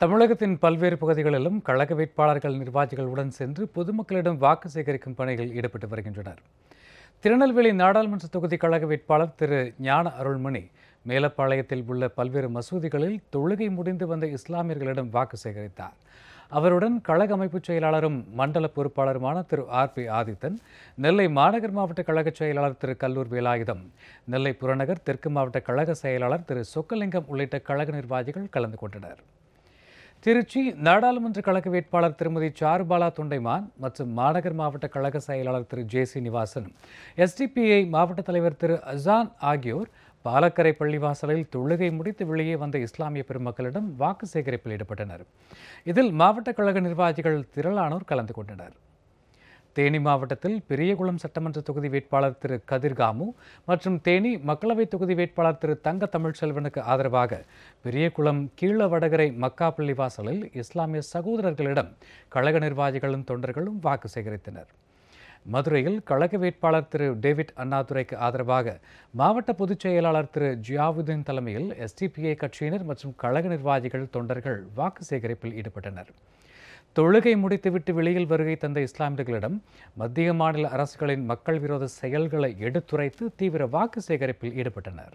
தமிழகத்தின் பல்வேறு பகுதிகளிலும் கழக வேட்பாளர்கள் நிர்வாகிகளுடன் சென்று பொதுமக்களிடம் வாக்கு சேகரிக்கும் பணியில் ஈடுபட்டு வருகின்றனர். திருநெல்வேலி நாடாளுமன்ற தொகுதி கழக வேட்பாளர் திரு ஞான அருள்மணி மேலப்பாளையத்தில் உள்ள பல்வேறு மசூதிகளில் தொழுகை முடிந்து வந்த இஸ்லாமியர்களிடம் வாக்கு சேகரித்தார். அவருடன் கழக அமைப்புச் செயலாளரும் மண்டல பொறுப்பாளருமான திரு ஆர்.பி. ஆதித்தன், நெல்லை மாநகர் மாவட்ட கழக செயலாளர் திரு கல்லூர் வேலாயுதம், நெல்லை புறநகர் தெற்கு மாவட்ட கழக செயலாளர் திரு சொக்கலிங்கம் உள்ளிட்ட கழக நிர்வாகிகள் கலந்து கொண்டனர். திருச்சி நாடாளுமன்ற கழக வேட்பாளர் திருமதி சாருபாலா தொண்டைமான் மற்றும் மாநகர் மாவட்ட கழக செயலாளர் திரு ஜே.சி.நிவாசன், எஸ்டிபிஐ மாவட்ட தலைவர் திரு அசான் ஆகியோர் பாலக்கரை பள்ளிவாசலில் தொழுகை முடித்து வெளியே வந்த இஸ்லாமிய பெருமக்களிடம் வாக்கு சேகரிப்பில் ஈடுபட்டனர். இதில் மாவட்ட கழக நிர்வாகிகள் திரளானோர் கலந்து கொண்டனர். தேனி மாவட்டத்தில் பெரியகுளம் சட்டமன்ற தொகுதி வேட்பாளர் திரு கதிர்காமு மற்றும் தேனி மக்களவைத் தொகுதி வேட்பாளர் திரு தங்க தமிழ்ச்செல்வனுக்கு ஆதரவாக பெரியகுளம் கீழ வடகரை மக்கா பள்ளிவாசலில் இஸ்லாமிய சகோதரர்களிடம் கழக நிர்வாகிகளும் தொண்டர்களும் வாக்கு சேகரித்தனர். மதுரையில் கழக வேட்பாளர் திரு டேவிட் அண்ணாதுரைக்கு ஆதரவாக மாவட்ட பொதுச் செயலாளர் திரு ஜியாவுதீன் தலைமையில் எஸ்டிபிஐ கட்சியினர் மற்றும் கழக நிர்வாகிகள் தொண்டர்கள் வாக்கு சேகரிப்பில் ஈடுபட்டனர். தொழுகை முடித்துவிட்டு வெளியில் வருகை தந்த இஸ்லாமியர்களிடம் மத்திய மாநில அரசுகளின் மக்கள் விரோத செயல்களை எடுத்துரைத்து தீவிர வாக்கு சேகரிப்பில் ஈடுபட்டனர்.